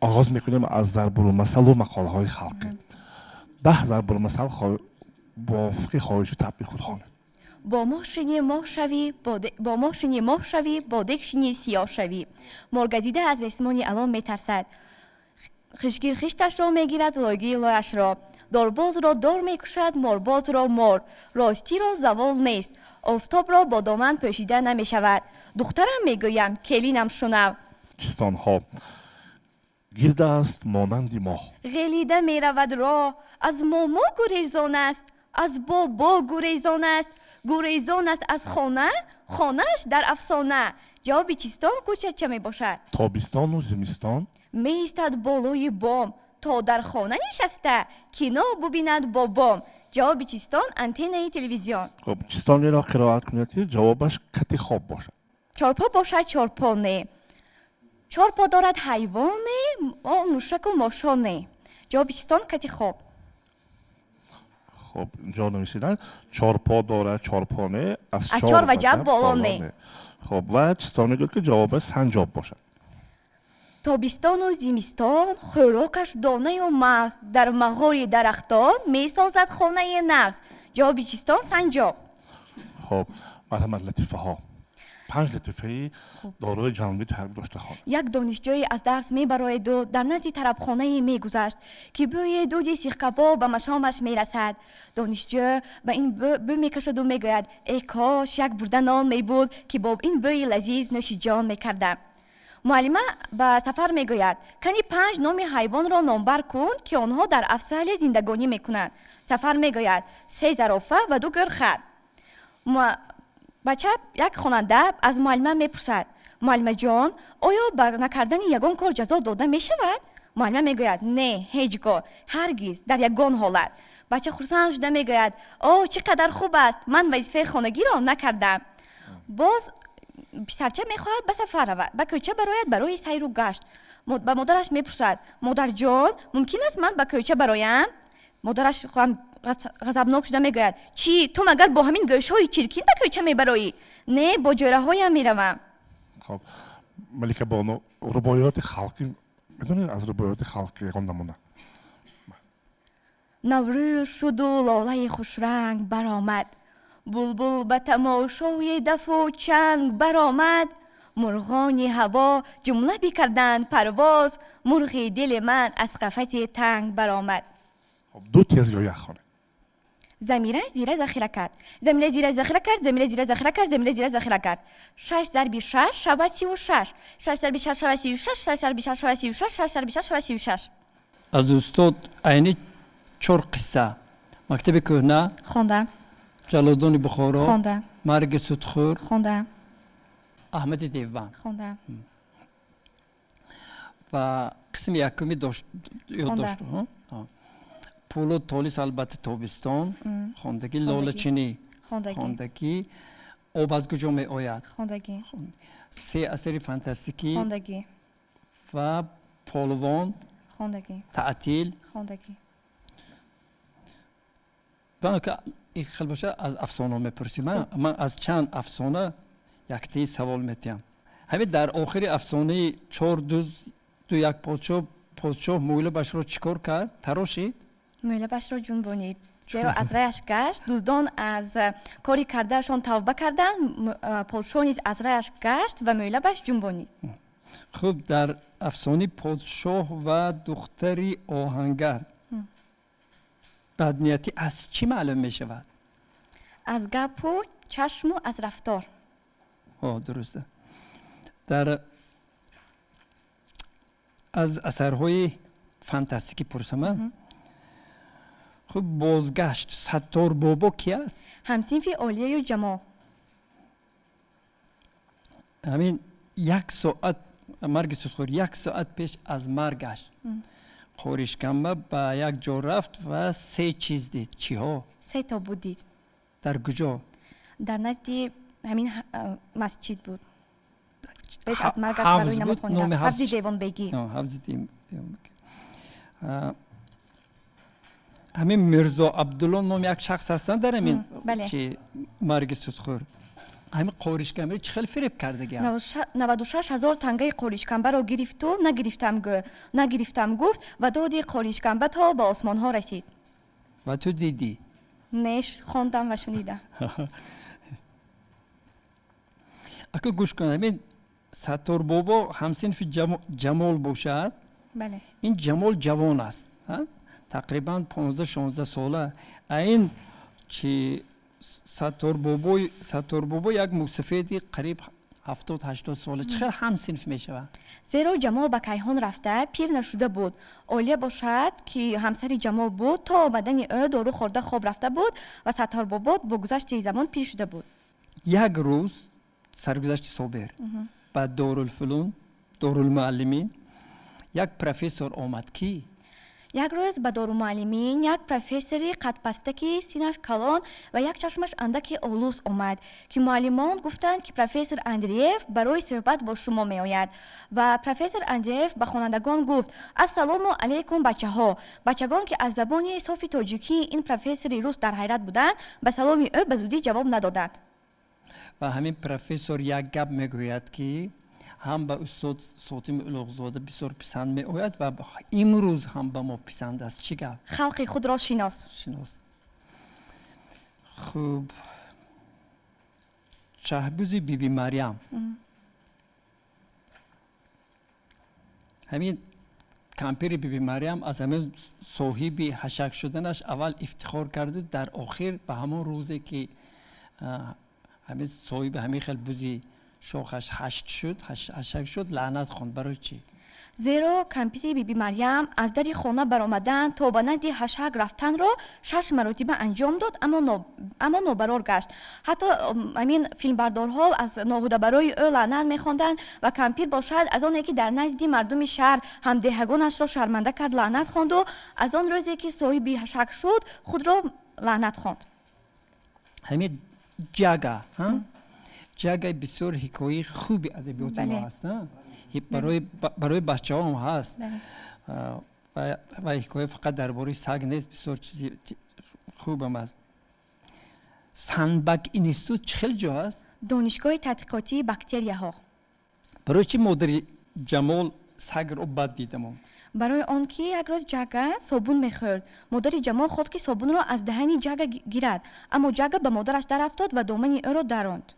آغاز میکنیم از ضرب المثل و مقاله های خلقی. 10 ضرب المثل با فقه خارجی تطبیق خود خوانید. با ماشینی ماه شوی با ماشینی ماه شوی با دکشینی سیاه شوی. مرغزیده از رسمانی الان میترسد. خشگیر خشتش را میگیرد لایگی لایش را. دارباز را دار میکشد مارباز را مار. راستی را زوال نیست. آفتاب را با دامن پوشیده نمیشود. دخترم میگویم کلینم شنو. چیستان ها گرد است مانند ماه. غلیده میرود راه از ماما گریزان است. از بابا گریزان است. گریزان است از خانه خانهش در افسانه. جواب چیستان کوچه چه می باشد؟ تابستان و زمستان می ایستد بالای بام تا در خانه نشسته کینو ببیند با بام. جواب چیستان انتنه تلویزیون. خب چیستان را قرائت کنید که جوابش کتی خواب باشد. چارپا باشد چارپا نه. چارپا دارد حیوانه موشک و ماشانه. جواب چیستان کتی خواب. خب اینجا نویسیدن 4 پا دارد 4 پانه از 4 وجب بالانه. خب و چیستان میگوید که جوابش سنجاب باشد. تابستان و زمستان خوراکش دانه و مغز در مغاری درختان میسازد خانه نفس. جواب چیستان سنجاب. خب مرحمت لطیفه ها 5 لطیفه دارای جنبی تربیت داشته خانم. یک دانشجوی از درس میبراید و در نزد طربخانه میگذشت که بوی دود سیخ کباب به مشامش میرسد. دانشجو به این بو میکشد و میگوید ای کاش یک برده نان میبود که با این بوی لذیذ نوش جان میکردم. معلمه به سفر میگوید کنی 5 نام حیوان را نامبر کن که آنها در افسحه زندگانی میکنند. سفر میگوید 3 زرافه و 2 گرخه. بچه یک خواننده از معلمه میپرسد معلمه جان آیا بر نکردن یگان کار جزا داده میشود؟ معلمه میگوید نه هیچگاه هرگز در یگان حالت. بچه خرسند شده میگوید اوه چقدر خوب است من وظیفه خانگی را نکردم. باز پسرچه میخواهد به سفر رود به کوچه براید برای سیر و گشت. به مادرش میپرسد مادر جان ممکن است من به کوچه برایم؟ مادرش غضبناک شده میگوید چی تو مگر با همین گوشهای چرکین به کوچه میبرایی؟ نه با جوره هایم میروم. خب ملکه بانو رباعیات خلقی میدونید از رباعیات خلقی یکان نمونه. نوروز شد و لاله خوش رنگ برآمد. بلبل به تماشای دف و چنگ برآمد. مرغان هوا جمله بکردند پرواز. مرغ دل من از قفس تنگ برآمد. خب 2 تیز یا یک خانه. زمیره زیره ذخیره کرد. زمیره زیره ذخیره کرد. زمیره زیره ذخیره کرد. زمیره زیره ذخیره کرد. 6 ضرب 6 شود 36. 6 ضرب 6 شود 36. 6 ضرب 6 شود 36. 6 ضرب 6 شود 36. از استاد عینی 4 قصه مکتب کهنه خوندم. جلالدان بخارا خوندم. مرگ سودخور خوندم. احمد دیوبند خوندم. و قسم یکمی داشت یاد داشت پولو تالیس البته تابستان خواندگی لاله چینی خواندگی آب از کجا می آید خواندگی 3 اثر فانتاستیکی خواندگی و پالوان خواندگی تعطیل خواندگی. با که این خیلی باشه از افسانه میپرسیم من از چند افسانه یک سوال میتیم. همین در آخر افسانه 4 دوز دو یک پادشاه مویله بش را چیکار کرد؟ تراشید؟ مویله بش را جنبانید زیرا از رایش گشت. دزدان از کاری کردهشان توبه کردند. پادشاه نیز از رایش گشت و مویله بش جنبانید. خب در افسانه پادشاه و دختری آهنگر بدنیتی از چی معلوم می شود؟ از گپ و چشم و از رفتار. درسته. در از اثرهای فانتاستیکی پرسم خب بازگشت ستار بابا کی است؟ همسینفی عالیه و جمال. همین 1 ساعت مرگ سودخور 1 ساعت پیش از مرگش خورشکمه به یک جا رفت و 3 چیز دید. چی ها؟ 3 تا بود دید. در کجا؟ در نزد همین مسجد بود. پیش از مرگش برای نماز خوندن. حفظ دیوان بگی. حفظ دیوان بگی. همین میرزا عبدالله نام یک شخص هستن در همین چی مرگ سودخور. همین قوریشکمبر چه خیلی فریب کردگی است 96,000 تنگه قوریشکمبر رو گرفت و نگرفتم گفت و دادی قوریشکمبر تا به آسمان ها رسید. و تو دیدی؟ نش خوندم و شنیدم. اگه گوش کن همین ستار بابا همسنف جمال باشد بله. این جمال جوان است تقریبا 15-16 ساله این چی ستار بابا یک موسفیدی قریب 70-80 ساله چقدر همسنف می شود زیرا جمال به کیهان رفته پیر نشده بود اولیا باشد که همسر جمال بود تا آمدن او دارو خورده خواب رفته بود و ستار بابا با گذشت زمان پیر شده بود. یک روز سرگذشت صبح بعد دارالفنون دارالمعلمین یک پروفسور آمد کی یک روز به دارالمعلمین یک پروفسوری قد پستکی سینش کلان و یک چشمش اندکی آلوس آمد که معلمان گفتند که پروفسور اندریف برای صحبت با شما می آید و پروفسور اندریف به خوانندگان گفت السلام علیکم بچگان که از زبان صاف تاجیکی این پروفسور روس در حیرت بودند به سلام او به زودی جواب ندادند. و همین پروفسور یک گپ میگوید که هم به استاد ساتیم الاغزاده بسیار پسند می آید و امروز هم به ما پسند است. چی گپ؟ خلق خود را شناس. خوب شهبوز بیبی مریم همین کمپیر بیبی مریم از همین صاحب حشک شدنش اول افتخار کرده در آخر به همون روزی که همین صاحب همین خلبوزی شاخش حشک شد لعنت خوند. برای چی؟ زیرا کمپیوتر بیبی مریم از در خانه برآمدن تا به نزد حشک رفتن را 6 مرتبه انجام داد اما نابرار گشت. حتی همین فیلمبردارها از ناهوده برای او لعنت می‌خواندند و کمپیوتر باشد از آن که در نزد مردم شهر همدهگانش را شرمنده کرد لعنت خواند و از آن روزی که صاحب حشک شد خود را لعنت خواند. همین جگه بسیار حکایه خوبی ادبیات ما هست برای بچه هم هست و حکایه فقط درباره سگ نیست بسیار چیزی خوب هم هست. سنبک اینستیتوت چه خیلی جا هست؟ دانشگاه تحقیقاتی باکتریا ها. برای چی مادر جمال سگ رو بد دیدم؟ برای آنکه یک روز جگه صابون میخورد مادر جمال خود که صابون را از دهن جگه گیرد اما جگه به مادرش در افتاد و دامن او را دراند.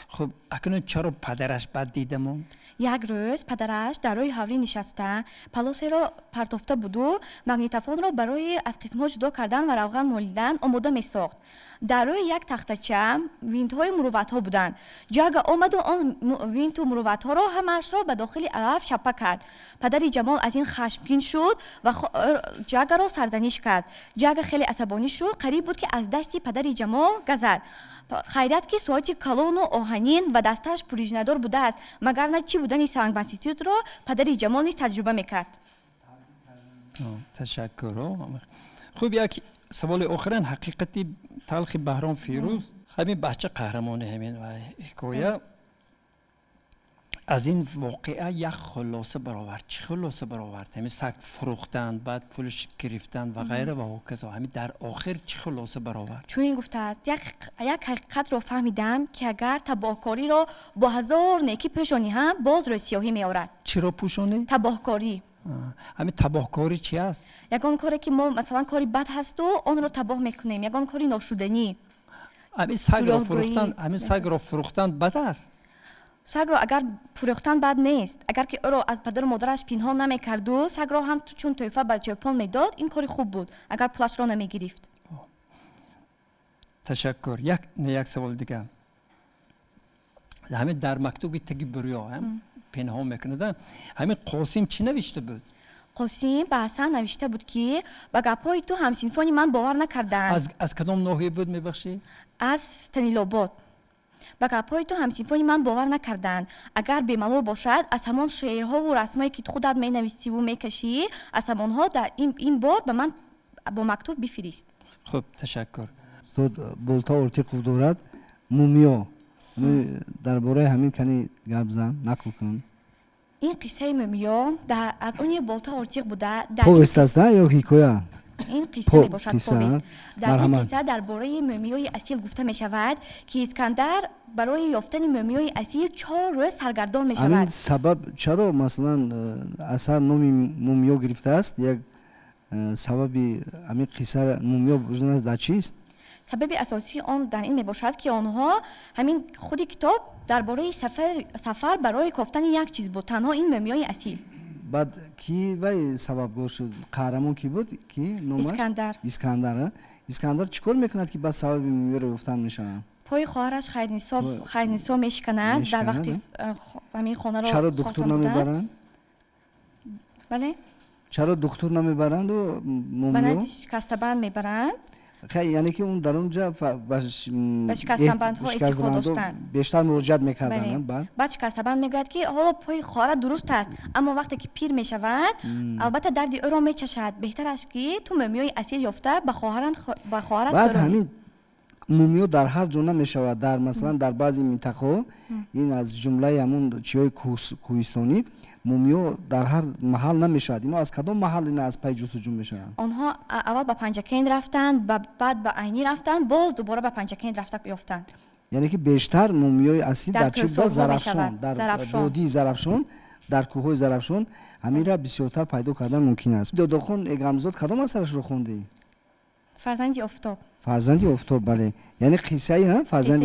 خب اکنون چرا پدرش بد دیدم؟ یک روز پدرش در روی حولی نشسته پلاس را پرتافته بود و مگنیتوفون را برای از قسم‌ها جدا کردن و روغن مالیدن آماده می‌ساخت. در روی یک تختچه وینت‌های مروت‌ها بودند. جگه آمد و آن وینت و مروت‌ها را همه‌اش را به داخل علف چپه کرد. پدر جمال از این خشمگین شد و جگه را سرزنش کرد. جگه خیلی عصبانی شد قریب بود که از دست پدر جمال گذرد. خیرت که ساعت کلان و آهنین و دستش پریزندار بوده است مگر نه چی بودن این سنگ بسیطیت را پدر جمال نیز تجربه میکرد. تشکر. خوب یک سوال آخرین حقیقتی تلخ بهرام فیروز همین بچه قهرمان همین و حکایه از این واقعه یک خلاصه برآورد. چه خلاصه برآورد؟ همین سگ فروختن بعد پولش گرفتن و غیره و هکذا. همین در آخر چه خلاصه برآورد؟ چون این گفته است یک حقیقت را فهمیدم که اگر تباهکاری را با 1000 نیکی پوشانی هم باز روی سیاهی میآورد. چرا پوشانی؟ تباهکاری. همین تباهکاری چی است؟ یگان کاری که ما مثلا کاری بد هست و آن را تباه میکنیم. یگان کاری ناشودنی. همین سگ را فروختن بد است. سگ را اگر فروختن بد نیست. اگر که او را از پدر و مادرش پنهان نمیکرد و سگ را هم چون تحفه به جوپان میداد این کاری خوب بود اگر پولش را نمیگرفت. تشکر. یک سوال دیگه. همین در مکتوبی تگی بریا هم پنهان میکنه. همین قاسم چی نوشته بود؟ قاسم به حسن نوشته بود که به گپای تو همسنفانی من باور نکردن. از کدام ناحیه بود میبخشی؟ از تنیلاباد. به گپای تو همسنفانی من باور نکردند. اگر بی‌ملال باشد از همان شعرها و رسمایی که خودت مینویسی و میکشی از همانها در این بار به من با مکتوب بفرست. خب تشکر. استاد بولتا ارتیقوف دارد مومیا درباره همین کنی گپ زن نقل کن. این قصه مومیا از اون بولتا ارتیق بوده. پوست است نه یا حکایه؟ این قصه میباشد قصه، پویست. در این مرحمت. قصه درباره مومیای اصیل گفته می شود که اسکندر برای یافتن مومیای اصیل 4 روز سرگردان می همین شود. سبب چرا مثلا اثر نامی مومیو گرفته است؟ یک سببی همین قصه مومیو بودن در چیست؟ سبب اساسی آن در این می باشد که آنها همین خود کتاب درباره سفر برای یافتن یک چیز بود، تنها این مومیای اصیل. بعد کی وای سبب گور شد؟ قهرمان کی بود؟ کی نامش؟ اسکندر. اسکندر. اسکندر چیکار میکند که بعد سبب مومیو رو گفتن میشن؟ پای خواهرش خیرنسا میشکند در وقتی همین خانه را چرا دکتر نمیبرن؟ بله؟ چرا دکتر نمیبرند و مومیو؟ بنابراین شکسته‌بند میبرند. یعنی که اون در اونجا به شکسته‌بندها اعتقاد داشتند. بیشتر مراجعت میکردن. بعد شکسته‌بند میگوید که حالا پای خواهر درست است، اما وقتی که پیر میشود البته درد او را میچشد، بهتر است که تو مومیای اصیل یافته به خواهرت بعد همین مومیو در هر جا نمیشود. در مثلا در بعضی منطقه این از جمله همون چیای کوهستانی مومیو در هر محل نمیشود. اینا از کدام محل اینا از پی جستجو میشن؟ آنها اول به پنجکند رفتند، بعد به عینی رفتند، باز دوباره به پنجکند رفته یافتند. یعنی که بیشتر مومیای اصیل در چی بود؟ زرافشان، در وادی زرافشان، در کوههای زرافشان همین را بسیارتر پیدا کردن ممکن است. دادخون اگامزاد کدام اثرش رو خوندی؟ فرزند آفتاب. فرزند آفتاب، بله. یعنی قصه ها فرزند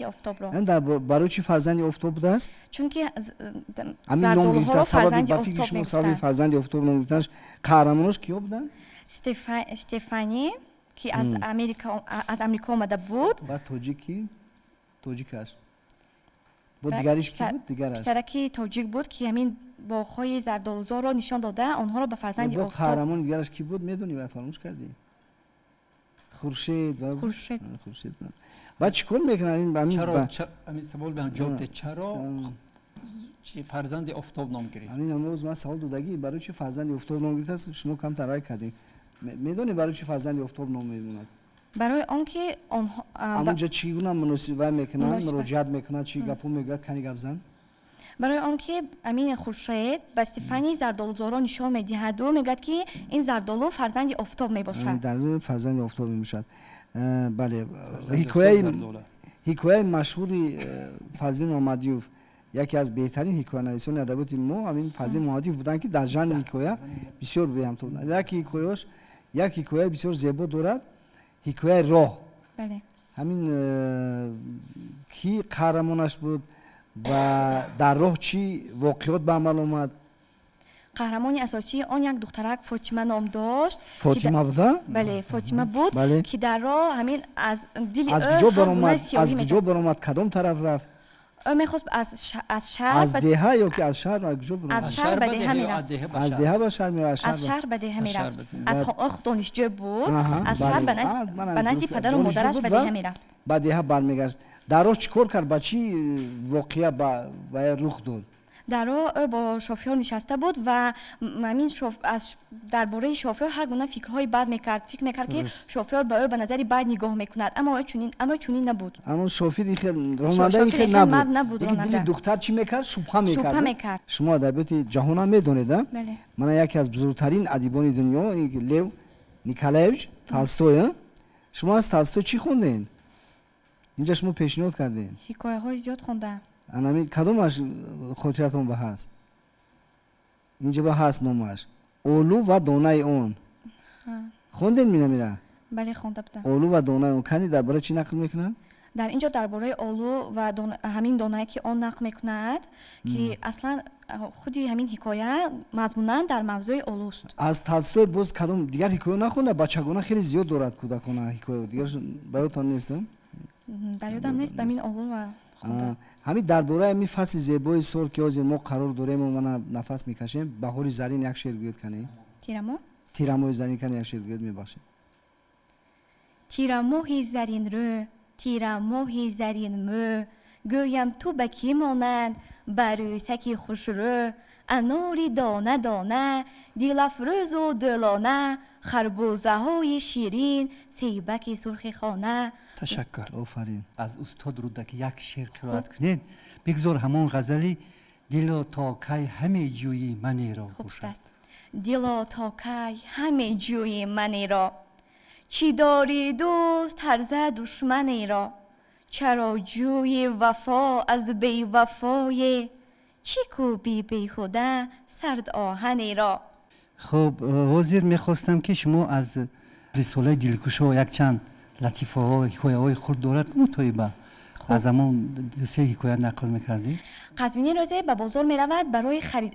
آفتاب را. این در برای چی فرزند آفتاب بوده است؟ چون که همین نام گرفته سبب با فکر شما سبب فرزند آفتاب نام گرفتنش. قهرمانش کیا بودن؟ استفانی که از امریکا آمده بود. بعد توجیک است. بود دیگریش کی بود؟ دیگرش پسرکی توجیک بود که همین باغ‌های زردآلوزا را نشان داده، آنها را به فرزند آفتاب. قهرمان دیگرش کی بود میدونی و فراموش کردی؟ خورشید. بعد چیکار میکنن همین؟ چرا همین سوال به جواب ده، چرا چی فرزند آفتاب نام گرفت؟ همین امروز من سوال دودگی برای چی فرزند آفتاب نام گرفته است؟ شما کم ترای کردید. میدونی برای چی فرزند آفتاب نام میموند؟ برای آنکه آنها همونجا چیگونه مناسبت میکنن، مراجعت میکنن، چی گپو میگوید کنی گپ زن؟ برای آنکه امین خورشید به استفانی زردآلوزا را نشان میدهد و میگوید که این زردآلو فرزند آفتاب میباشد. در فرزند آفتاب میباشد. بله. حکایه مشهوری فضل محمدیوف یکی از بهترین حکایه نویسان ادبیات ما همین فضل محمدیوف بودن که در ژانر حکایه بسیار بهم تو بودن. یک حکایه بسیار زیبا دارد، حکایه راه. بله. همین کی قهرمانش بود و در راه چی واقعیات به عمل آمد؟ قهرمان اساسی آن یک دخترک فاطمه نام داشت. فاطمه بود؟ بله فاطمه بود. بله. که در راه همین از دل از کجا برآمد کدام طرف رفت؟ او میخواست از شهر از دهه یا که از شهر کجا برآمد؟ از شهر به دهه میرفت. از دهه به شهر میرفت. از شهر به دهه میرفت. از دانشجو بود. از شهر به نزد پدر و مادرش به دهه میرفت. به دهه برمیگشت. در راه چیکار کرد؟ با چی واقعه به رخ داد؟ در راه با شوفر نشسته بود و همین از درباره شوفر هر گونه فکرهای بد میکرد. فکر میکرد که شوفر به او به نظری بد نگاه میکند، اما چنین نبود. اما شوفر این خیلی راننده این خیلی نبود. دیگه دل دختر چی میکرد؟ شوخه میکرد. شما ادبیات جهان هم میدونید؟ بله. من یکی از بزرگترین ادیبان دنیا لیو نیکولایویچ تولستوی. شما از تولستوی چی خوندین؟ اینجا شما پیشنهاد کردین. حکایه های زیاد خوندم. انمی کدومش خاطرتون به هست؟ اینجا به هست نامش اولو و دانه اون. خوندین میره؟ بله خونده بودم. اولو و دانه اون کنی درباره چی نقل میکنن؟ در اینجا درباره اولو و همین دانه که آن نقل میکند که اصلا خودی همین حکایه مضمونا در موضوع اولوست. از تولستوی باز کدوم دیگر حکایه نخونده؟ بچگانه خیلی زیاد دارد کودکانه حکایه دیگر براتون نیست؟ در یادم نیست به این اولو و همین درباره همین فصل زیبای سال که از ما قرار داریم و ما نفس میکشیم بهار زرین یک شعر بگید کنی؟ تیرماه زرین کنی یک شعر بگید میبخشید. تیرماه زرین رو تیرماه زرین مو گویم تو به کی مانند بروسکی خوش رو اناری دانه دانه دیلافروز و دلانه خربوزه های شیرین سیبک سرخ خانه. تشکر. آفرین. از استاد رودکی یک شعر قرائت کنید. بگذار همان غزلی دل تا کی همه جویی منی را خوب باشد. است. دلا تا کی همه جوی منی را چی داری دوست هرزه دشمنی را چرا جوی وفا از بی وفای چی کوبی بیهوده سرد آهنی را. خب وزیر میخواستم که شما از رساله دلکشا یک چند لطیفه ها حکایه های خود دارد که مطایبه از همون سه حکایه نقل میکردی؟ قزوینی روزه به بازار می رود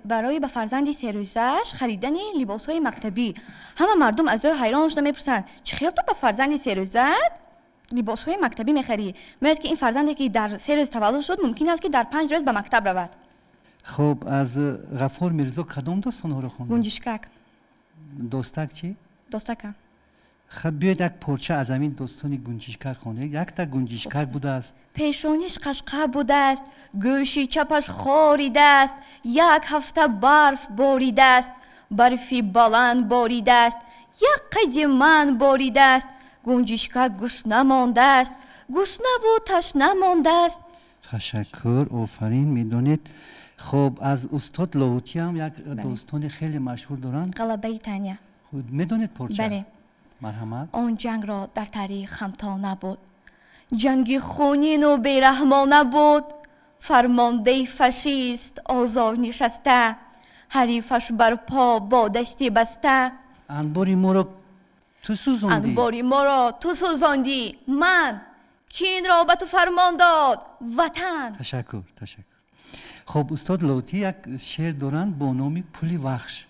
برای به فرزندی 3 روزه‌اش خریدن لباس های مکتبی. همه مردم از او حیران شده میپرسند چه خیال تو به فرزندی 3 روزه لباس های مکتبی میخری؟ میگوید که این فرزندی که در 3 روز تولد شد ممکن است که در 5 روز به مکتب رود. خب از غفور میرزا کدام داستان ها رو خوندی؟ گنجشکک. داستک چی؟ داستک. خب بیاید یک پارچه از همین داستان گنجشکک خونه. یک تا گنجشکک بوده است. پیشانیش قشقه بوده است، گوشی چپش خاریده است، 1 هفته برف باریده است، برفی بلند باریده است، 1 قدیمن باریده است، گنجشکک گوش نمانده است، گوشنه و تشنه مانده است. تشکر، آفرین. میدونید خب از استاد لاهوتی هم یک داستان خیلی مشهور دارن. غلبه تانیه. خود میدونید پارچه؟ بله. مرحمت. آن جنگ را در تاریخ همتا نبود، جنگ خونین و بیرحمانه بود، فرمانده فاشیست آزار نشسته، حریفش بر پا با دستی بسته. انباری ما را تو سوزاندی. انباری ما را تو سوزاندی، من کین را به تو فرمان داد وطن. تشکر. خب استاد لاهوتی یک شعر دارند با نام پولی وخش.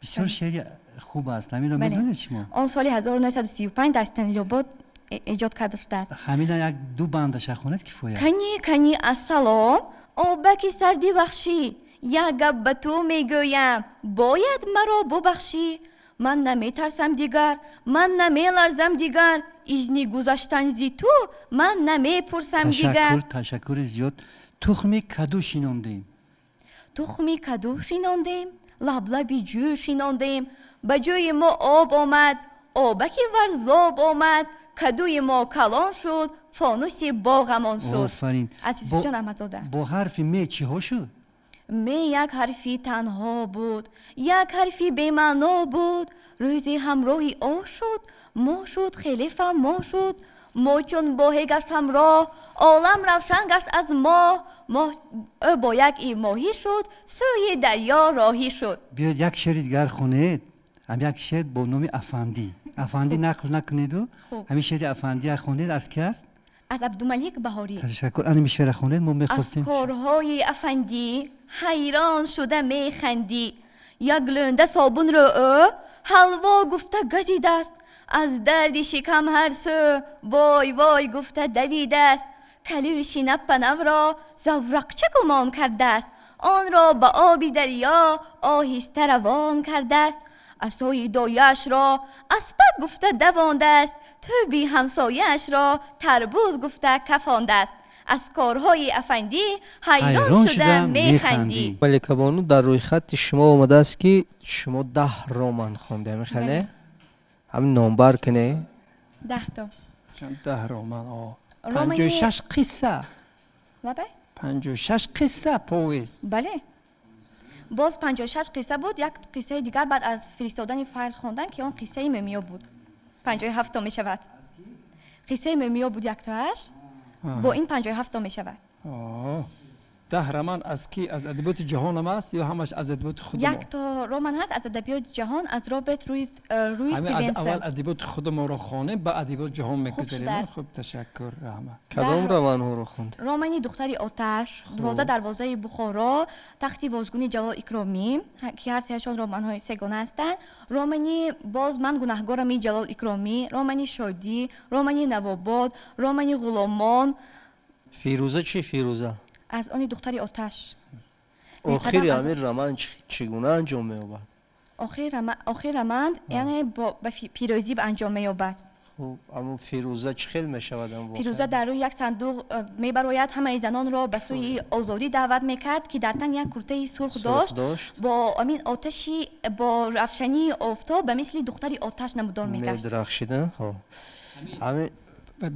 بسیار شعر خوب است. همین را میدونید شما؟ آن سال 1935 در استانبول ایجاد کرده شده است. همین یک 2 بندش خواند کفایت. کنی السلام، آبکی سردی بخشی، یک گپ به تو میگویم باید مرا ببخشی. من نمیترسم دیگر، من نمیلرزم دیگر، ایزنی گذشتن زی تو من نمیپرسم دیگر. تشکر زیاد. تخمی کدو شیناندیم. تخمی کدو شیناندیم، لبلبی جو شیناندیم، به جوی ما آب آمد، آبکی ورزاب آمد، کدوی ما کلان شد، فانوسی باغمان شد. آفرین. عزیز جان احمدزاده. با حرف می چی ها شد؟ می یک حرفی تنها بود، یک حرفی بی‌معنا بود، روزی همراهی آه شد، ما شد خلیفه ما شد، ما چون باهی گشت همراه، عالم روشن گشت از ما با یک ماهی شد، سوی دریا راهی شد. بیاد یک شعر دیگر خونید. هم یک شعر با نام افندی. افندی نقل نکنید و همین شعر افندی خونید. از کی است؟ از عبدالملیک بهاری. تشکر. همین شعر خونید ما می‌خواستیم. از کارهای افندی حیران شده میخندی، یک لنده صابون رو حلوا گفته گزیده است، از درد شکم هر سو وای وای گفته دویده است. کلوش نپنم را زورقچه گمان کرده است، آن را به آبی دریا آهسته روان کرده است. عصای دایش را اسپک گفته دوانده است، توبی همسایش را تربوز گفته کفانده است. از کارهای افندی حیران شده میخندی. ملکه بانو در روی خط شما آمده است که شما 10 رمان خونده میخنه؟ همین نامبر کنه؟ 10 تا. 10 رمان. 56 قصه. بله 56 قصه پویز. بله. باز 56 قصه بود. یک قصه دیگر بعد از فرستادن فایل خوندن که اون قصه مومیا بود. 57 تا می شود. قصه مومیا بود یک تاش. با این 57 تا می شود. 10 رمان از کی؟ از ادبیات جهان هم است یا همش از ادبیات خود ما؟ یک تا رمان هست از ادبیات جهان از رابرت رویز استیونسن. اول ادبیات خود ما رو خوانه با ادبیات جهان میگذاریم. خوب تشکر رحمت. کدام رمان ها رو خوند؟ رمانی دختری آتش، 12 دروازه بخارا، تختی واژگونی جلال اکرامی که هر سهشان رمان های سگانه هستند. رمانی باز من گناهکارمی جلال اکرامی، رمانی شادی، رمانی نواباد، رمانی غلامان. فیروزه چی فیروزه؟ از آن دختری آتش. آخری همین رمان چگونه انجام می‌یابد؟ آخر رمان یعنی با پیروزی به انجام می‌یابد. خب اما فیروزه چه خیلی می‌شود؟ فیروزه در روی یک صندوق می‌براید همه زنان را به سوی آزادی دعوت می‌کرد که در تن یک کرته سرخ داشت. با امین آتشی با روشنی آفتاب به مثل دختری آتش نمودار می‌گشت. می‌درخشیدن. خب همین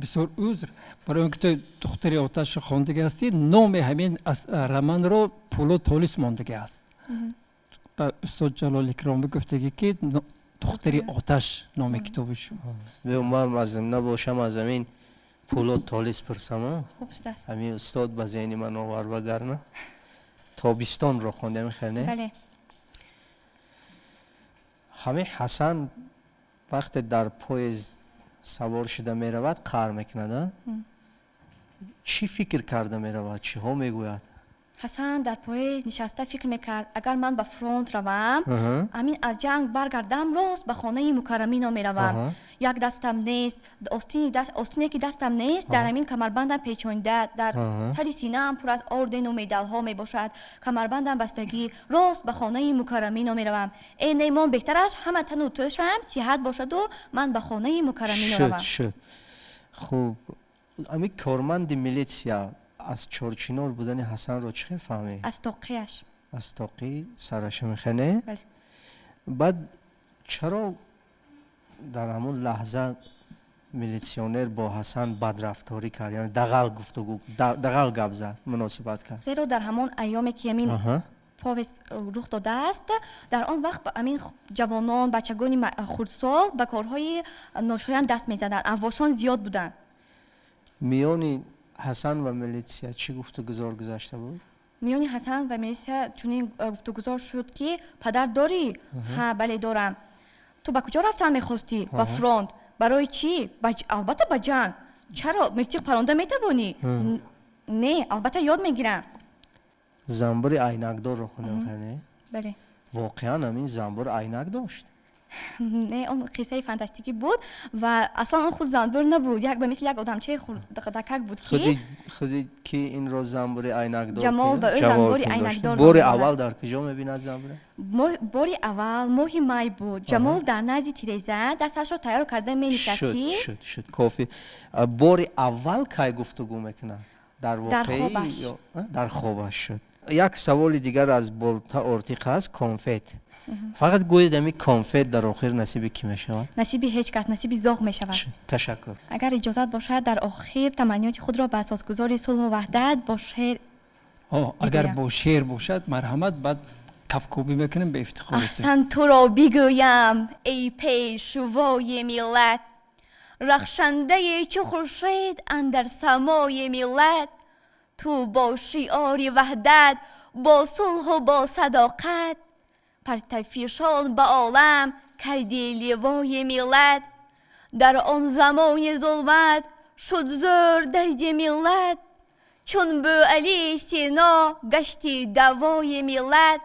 بسیار عذر برای اینکه تو دختری آتش خوانده هستی، نام همین رمان رو پولو تولیس مانده است. به استاد جلال اکرامی گفتگی که دختری آتش نام کتاب شما. من از نباشم از همین پولاد تالیس پرسم. خوب است. همین استاد به ذهن من آورد وگرنه تابستان را خوندم خیلی. بله. همین حسن وقتی در پاییز سوار شده می رود قهر میکنه. چی فکر کرده می رود؟ چی ها میگوید؟ حسن در پاییز نشسته فکر میکرد اگر من به فرونت روم همین از جنگ برگردم راست به خانه مکرمینا میروم. یک دستم نیست، آستینی که دستم نیست در همین کمربندم پیچونده، در سر سینه‌ام پر از اردن و مدال ها می باشد، کمربندم بستگی، راست به خانه مکرمینا میروم. ای نیمان بهترش همه تن و توشم صحت باشد و من به خانه مکرمینا روم. شد. خوب امی کارمند میلیتسیا از چورچینار بودن حسن رو چه فهمی؟ از توقیش. از توقی سرش میخنه؟ بله. بعد چرا در همون لحظه میلیسیونر با حسن بدرفتاری کرد؟ یعنی دغل گپ زد، مناسبت کرد. زیرا در همون ایامی که همین پاوست رخ داده است در آن وقت همین جوانان بچگان خردسال به کارهای ناشایان دست میزدند، افواشان زیاد بودند. میانی حسن و میلیسیا چی گفتگوزار گذاشته بود؟ میانی حسن و میلیسیا چنین گفتگوزار شد که پدر داری؟ ها بله دارم. تو با کجا رفتن میخواستی؟ با فرونت. برای چی؟ البته با جنگ. چرا؟ مرتیق پرانده میتوانی؟ نه البته یاد میگیرم. زنبور عینکدار رو خوندم خیلی؟ بله. واقعا همین زنبور عینک داشت؟ نه اون قصه فانتاستیکی بود و اصلا اون خود زنبور نبود، یک به مثل یک آدمچه دکک بود که خودی که این رو زنبور عینکدار جمال به زنبور عینکدار بار اول در کجا میبیند زنبور؟ بار اول ماه مای بود. جمال در نزد تیرزه در سرش رو تیار کرده می نشستی. شد کافی. بار اول کی گفتگو میکنه؟ در خوابش. در خوابش شد. یک سوال دیگر از بولتا اورتیق است، کنفت. فقط گوید همی کنفت در آخر نصیب کی می شود؟ نصیب هیچ کس، نصیب ذوق می شود. تشکر. اگر اجازت باشد در آخر تمنیات خود را به اساسگذاری صلح و وحدت با شعر اگر با شعر باشد مرحمت بعد کفکوبی میکنیم به افتخار. احسن تو را بگویم ای پیشوای ملت، رخشنده چو خورشید اندر سمای ملت، تو با شعار وحدت با صلح و با صداقت پرتفیشان به عالم کردی لیوای ملت. در آن زمان ظلمت شد زور درد ملت، چون بو علی سینا گشتی دوای ملت.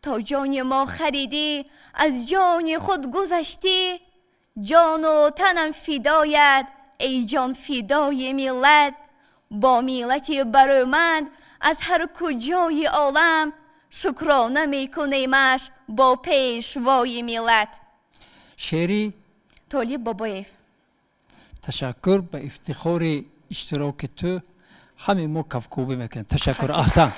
تا جان ما خریدی از جان خود گذشتی، جان و تنم فدایت ای جان فدای ملت. با ملتی برومند از هر کجای عالم، شکرانه میکنیمش با پیشوای ملت. شعری طالب بابایف. تشکر به افتخار اشتراک تو همه ما کفکوبی میکنیم. تشکر. احسن.